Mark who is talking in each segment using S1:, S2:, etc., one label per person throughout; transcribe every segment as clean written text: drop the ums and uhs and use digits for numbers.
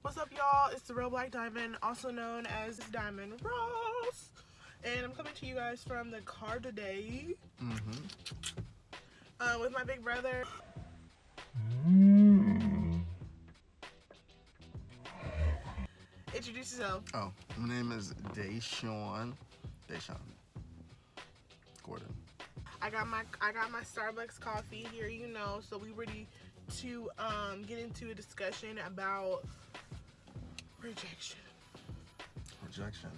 S1: What's up, y'all? It's the Real Black Diamond, also known as Diamond Ross. And I'm coming to you guys from the car today. With my big brother. Introduce yourself.
S2: Oh, my name is Deshaun Gordon.
S1: I got my Starbucks coffee here, you know, so we ready to get into a discussion about rejection.
S2: Rejection.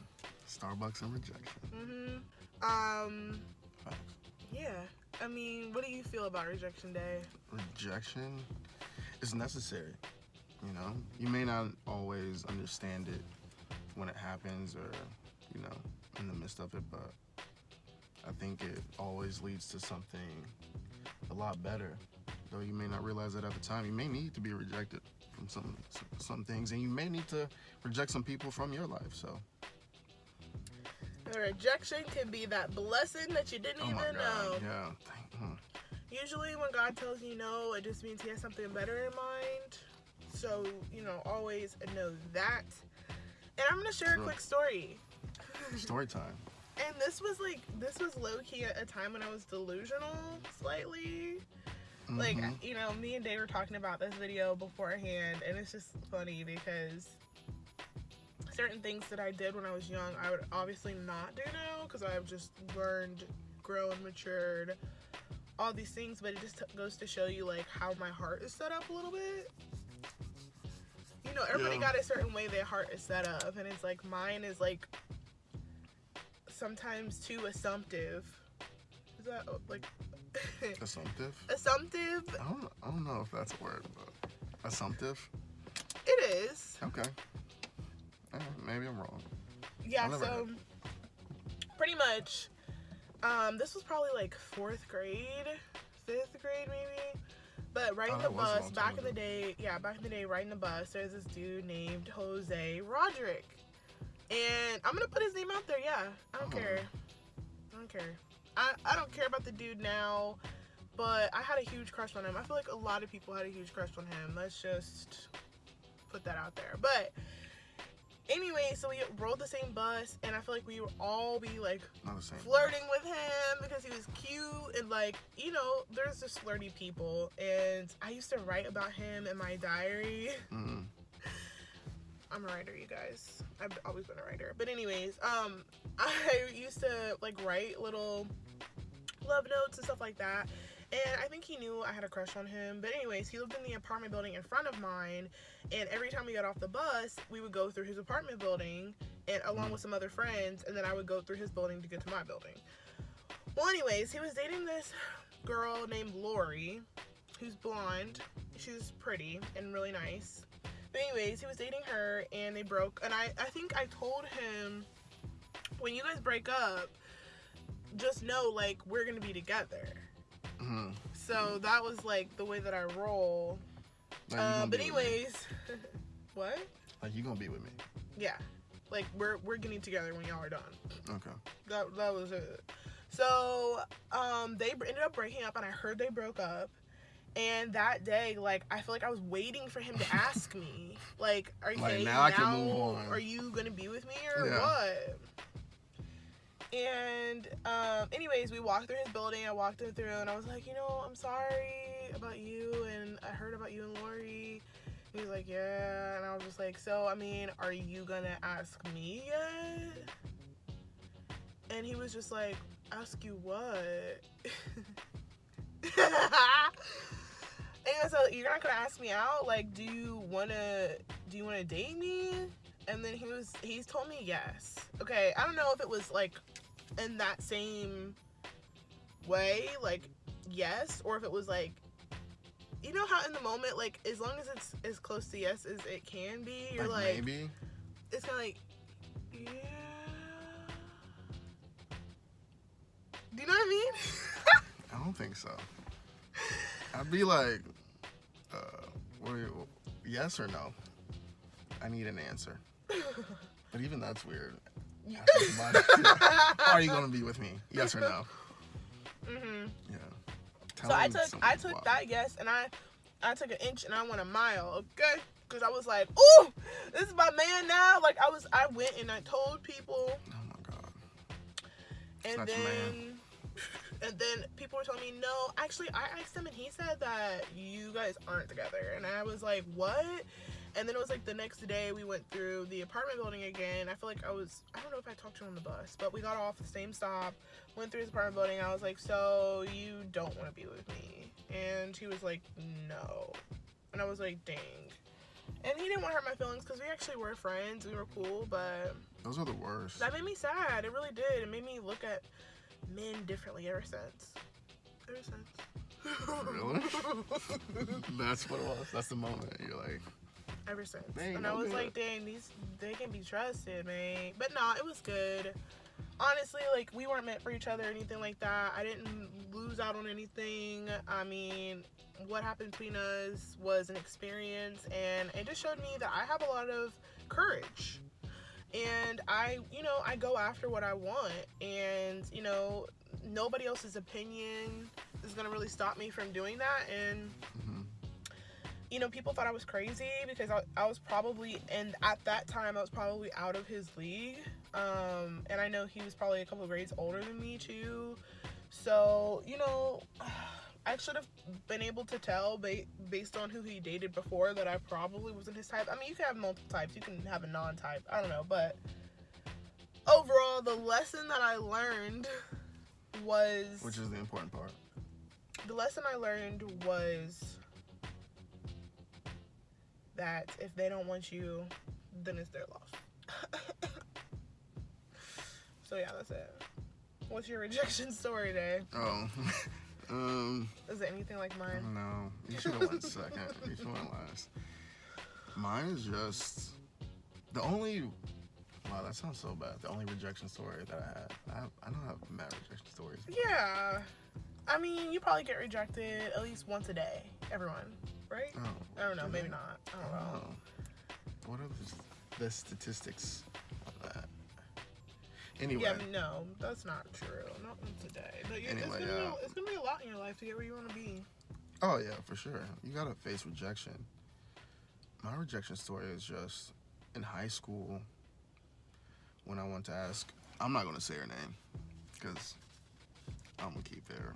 S2: Starbucks and rejection. Facts.
S1: Yeah. I mean, what do you feel about Rejection Day?
S2: Rejection is necessary. You know, you may not always understand it when it happens or, you know, in the midst of it, but I think it always leads to something a lot better. Though you may not realize it at the time, you may need to be rejected from some things, and you may need to reject some people from your life. So
S1: the rejection can be that blessing that you didn't even know.
S2: Yeah.
S1: Usually when God tells you no, it just means he has something better in mind. So, you know, always know that. And I'm going to share a quick story.
S2: Story time.
S1: And this was low-key at a time when I was delusional slightly. Like, you know, me and Dave were talking about this video beforehand, and it's just funny because certain things that I did when I was young, I would obviously not do now because I've just learned, grown, matured, all these things, but it just goes to show you, like, how my heart is set up a little bit. You know, everybody got a certain way their heart is set up, and it's like mine is, like, sometimes too assumptive. Is that, like...
S2: Assumptive?
S1: Assumptive?
S2: I don't know if that's a word, but assumptive?
S1: It is.
S2: Okay. Maybe I'm wrong.
S1: Yeah, so pretty much, this was probably like 4th grade, 5th grade maybe. But riding the bus, back in the day, riding the bus, there's this dude named Jose Roderick. And I'm going to put his name out there, yeah. I don't care. I don't care about the dude now, but I had a huge crush on him. I feel like a lot of people had a huge crush on him. Let's just put that out there. But anyway, so we rode the same bus, and I feel like we would all be, like, flirting with him because he was cute, and, like, you know, there's just flirty people, and I used to write about him in my diary. I'm a writer, you guys. I've always been a writer. But anyways, I used to, like, write little love notes and stuff like that, and I think he knew I had a crush on him. But anyways, he lived in the apartment building in front of mine, and every time we got off the bus, we would go through his apartment building, and along with some other friends, and then I would go through his building to get to my building. Well, anyways, he was dating this girl named Lori, who's blonde. She's pretty and really nice. But anyways, he was dating her, and they broke, and I think I told him, when you guys break up, just know, like, we're gonna be together. So that was, like, the way that I roll. But anyways, what?
S2: Like, you gonna be with me?
S1: Yeah. Like, we're getting together when y'all are done.
S2: Okay.
S1: That was it. So, they ended up breaking up, and I heard they broke up. And that day, like, I feel like I was waiting for him to ask me, like, are you
S2: like, now I can move on.
S1: Are you gonna be with me or what? And anyways, we walked through his building. I walked him through, and I was like, you know, I'm sorry about you, and I heard about you and Lori. He was like, yeah, and I was just like, so, I mean, are you gonna ask me yet? And he was just like, ask you what? And so, you're not gonna ask me out? Like, do you wanna date me? And then he's told me yes. Okay, I don't know if it was, like, in that same way, like, yes, or if it was, like, you know how in the moment, like, as long as it's as close to yes as it can be, you're like
S2: maybe?
S1: It's kind of like, yeah. Do you know what I mean?
S2: I don't think so. I'd be like, yes or no? I need an answer. But even that's weird. Are you gonna be with me? Yes or no? Yeah.
S1: So I took that yes, and I took an inch and I went a mile. Okay. Because I was like, ooh, this is my man now. Like, I went and I told people.
S2: Oh my God. It's
S1: And
S2: not your man.
S1: then people were telling me, no, actually, I asked him and he said that you guys aren't together. And I was like, what? And then it was like the next day we went through the apartment building again. I feel like I don't know if I talked to him on the bus, but we got off the same stop, went through his apartment building. I was like, so you don't want to be with me? And he was like, no. And I was like, dang. And he didn't want to hurt my feelings because we actually were friends. We were cool, but
S2: Those are the worst.
S1: that made me sad. It really did. It made me look at men differently ever since.
S2: Really? That's what it was. That's the moment. You're like,
S1: Ever since.
S2: They
S1: And
S2: no
S1: I was
S2: good.
S1: like, dang, they can be trusted, man. But no, it was good. Honestly, like, we weren't meant for each other or anything like that. I didn't lose out on anything. I mean, what happened between us was an experience, and it just showed me that I have a lot of courage. And I go after what I want. And, nobody else's opinion is going to really stop me from doing that. And people thought I was crazy because I was probably, and at that time I was probably out of his league. And I know he was probably a couple of grades older than me too. So, I should have been able to tell based on who he dated before that I probably wasn't his type. I mean, you can have multiple types. You can have a non-type. I don't know. But overall, the lesson that I learned was...
S2: which is the important part.
S1: The lesson I learned was that if they don't want you, then it's their loss. So yeah, that's it. What's your rejection story, Dave?
S2: Oh.
S1: Is it anything like mine?
S2: No. You should have went second. You should have went last. Mine is just the only... Wow, that sounds so bad. The only rejection story that I had. I don't have mad rejection stories.
S1: Yeah. I mean, you probably get rejected at least once a day. Everyone, right?
S2: Oh,
S1: I don't know.
S2: do
S1: Maybe
S2: they?
S1: not. I don't know.
S2: What are the statistics on that? Anyway.
S1: Yeah, but no, that's not true. Not once a day. But
S2: Anyway,
S1: it's gonna be a lot in your life to get where you want to be.
S2: Oh, yeah, for sure. You gotta face rejection. My rejection story is just in high school when I went to ask... I'm not gonna say her name because I'm gonna keep her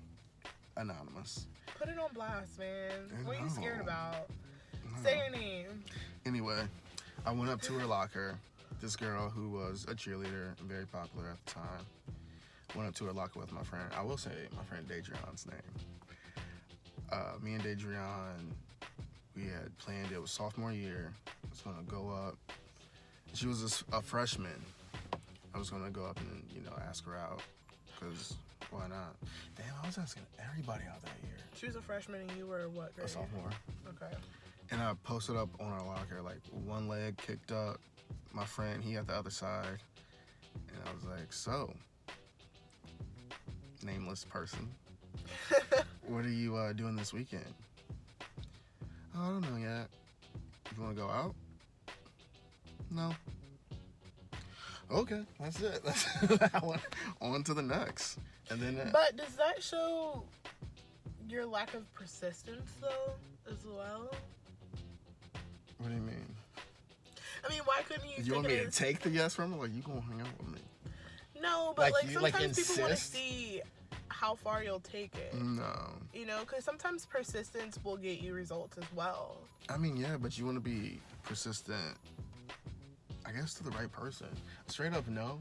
S2: anonymous.
S1: Put it on blast, man. What are you
S2: No.
S1: scared about?
S2: No.
S1: Say your name.
S2: Anyway, I went up to her locker. This girl who was a cheerleader, very popular at the time, went up to her locker with my friend. I will say my friend Dadrion's name. Me and Dadrion, we had planned, it was sophomore year. I was gonna go up. She was a freshman. I was gonna go up and, ask her out, because why not? Damn, I was asking everybody out that year.
S1: She was a freshman and you were what grade?
S2: A sophomore.
S1: Okay.
S2: And I posted up on our locker, like, one leg kicked up. My friend, he at the other side. And I was like, so, nameless person, what are you doing this weekend? Oh, I don't know yet. You want to go out? No. Okay, that's it. I went on to the next. And then...
S1: But does that show your lack of persistence, though, as well?
S2: What do you mean?
S1: I mean, why couldn't you
S2: You want me to
S1: as...
S2: take the yes from her? Like, you gonna hang out with me?
S1: No, but
S2: Like, you,
S1: sometimes people want to
S2: insist?
S1: see how far you'll take it.
S2: No.
S1: Because sometimes persistence will get you results as well.
S2: I mean, yeah, but you want to be persistent, I guess, to the right person. Straight up, no.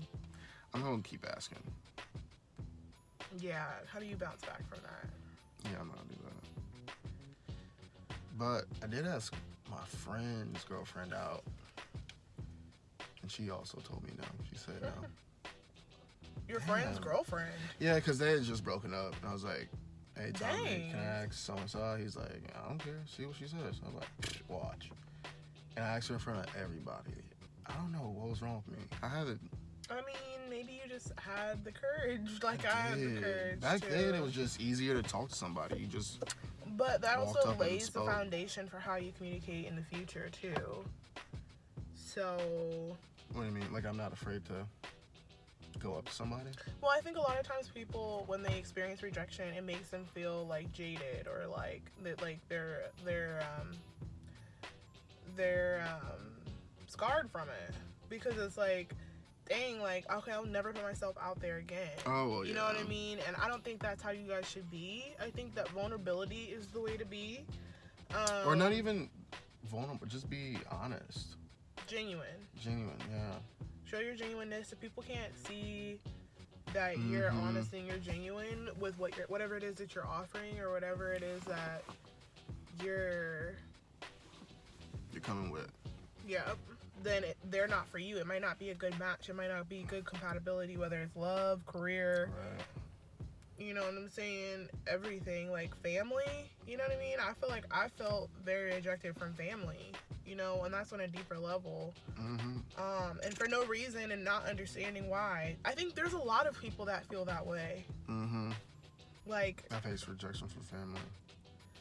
S2: I'm going to keep asking.
S1: Yeah, how do you bounce back from that?
S2: Yeah, I'm not going to do that. But I did ask my friend's girlfriend out. And she also told me no. She said no.
S1: Your friend's
S2: Damn.
S1: girlfriend?
S2: Yeah, because they had just broken up. And I was like, hey, Tommy,
S1: Dang.
S2: can I ask so-and-so? He's like, I don't care. See what she says. I was like, watch. And I asked her in front of everybody. I don't know what was wrong with me. I had it.
S1: I mean, maybe you just had the courage, like I had the courage.
S2: Back
S1: too.
S2: then, it was just easier to talk to somebody. You just...
S1: But that
S2: walked
S1: also
S2: up and
S1: lays the
S2: spoke.
S1: foundation for how you communicate in the future, too. So...
S2: What do you mean? Like, I'm not afraid to go up to somebody?
S1: Well, I think a lot of times people, when they experience rejection, it makes them feel, like, jaded or, like, that, like, they're scarred from it, because it's like, dang, like, okay, I'll never put myself out there again.
S2: Oh, well,
S1: you know what I mean? And I don't think that's how you guys should be. I think that vulnerability is the way to be.
S2: Or not even vulnerable, just be honest.
S1: Genuine,
S2: yeah.
S1: show your genuineness. If people can't see that you're honest and you're genuine with whatever it is that you're offering, or whatever it is that you're
S2: coming with,
S1: then they're not for you. It might not be a good match. It might not be good compatibility, whether it's love, career,
S2: right.
S1: You know what I'm saying? Everything, like family, you know what I mean? I feel like I felt very rejected from family, you know, and that's on a deeper level. And for no reason, and not understanding why. I think there's a lot of people that feel that way. Like,
S2: I face rejection from family.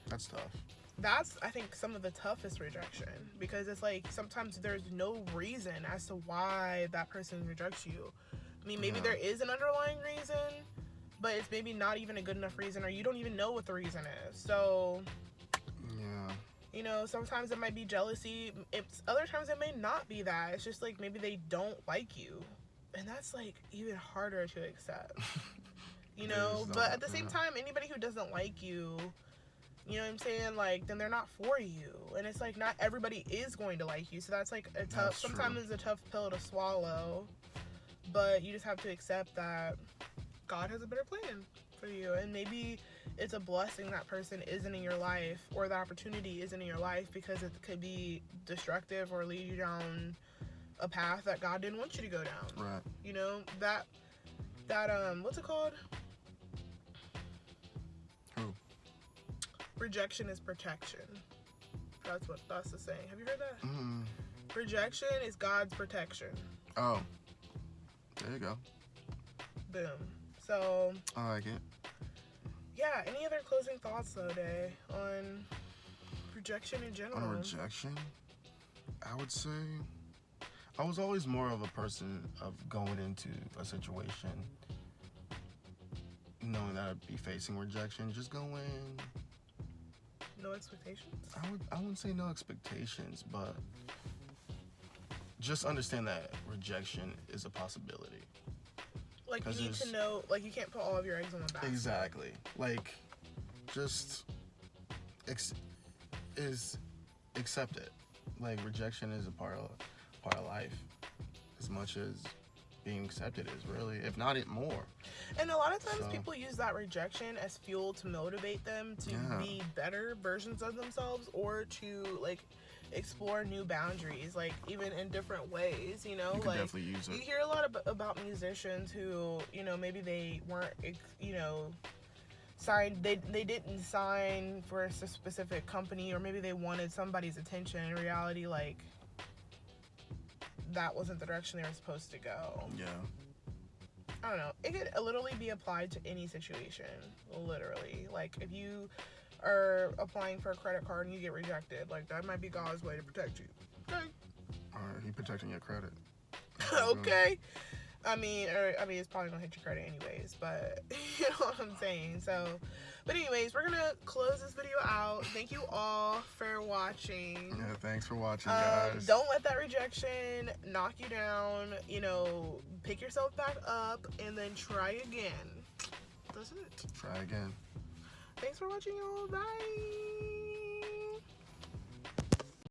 S2: That's tough.
S1: That's, I think, some of the toughest rejection, because it's like sometimes there's no reason as to why that person rejects you. I mean, maybe there is an underlying reason, but it's maybe not even a good enough reason, or you don't even know what the reason is. So, you know, sometimes it might be jealousy. Other times it may not be that. It's just like maybe they don't like you, and that's like even harder to accept. You know, but at the same time, anybody who doesn't like you, you know what I'm saying? Like, then they're not for you. And it's like, not everybody is going to like you. So that's like sometimes it's a tough pill to swallow. But you just have to accept that God has a better plan for you. And maybe it's a blessing that person isn't in your life, or the opportunity isn't in your life, because it could be destructive or lead you down a path that God didn't want you to go down.
S2: Right.
S1: You know, that what's it called?
S2: Who?
S1: Rejection is protection. That's the saying. Have you heard that?
S2: Mm-hmm.
S1: Rejection is God's protection.
S2: Oh, there you go.
S1: Boom. So,
S2: I like it.
S1: Yeah. Any other closing thoughts though, Day, on rejection in general?
S2: On rejection, I would say I was always more of a person of going into a situation knowing that I'd be facing rejection. Just go in.
S1: No expectations?
S2: I wouldn't say no expectations, but just understand that rejection is a possibility.
S1: Like, you need to know, like, you can't put all of your eggs on one basket.
S2: Exactly. Like, just accept it. Like, rejection is a part of life, as much as being accepted is, really, if not it more.
S1: And a lot of times people use that rejection as fuel to motivate them to be better versions of themselves, or to, like, explore new boundaries, like, even in different ways, you know?
S2: You can
S1: like,
S2: definitely use it.
S1: You hear a lot about musicians who, you know, maybe they weren't, you know, signed, they didn't sign for a specific company, or maybe they wanted somebody's attention. In reality, like, that wasn't the direction they were supposed to go.
S2: Yeah.
S1: I don't know. It could literally be applied to any situation. Literally. Like, if you are applying for a credit card and you get rejected, like, that might be God's way to protect you. Okay.
S2: Alright, he protecting your credit.
S1: Okay. I mean, it's probably gonna hit your credit anyways, but you know what I'm saying. So, but anyways, we're gonna close this video out. Thank you all for watching.
S2: Yeah, thanks for watching, guys.
S1: Don't let that rejection knock you down. You know, pick yourself back up and then try again. That's it.
S2: Try again.
S1: Thanks for watching, y'all. Bye.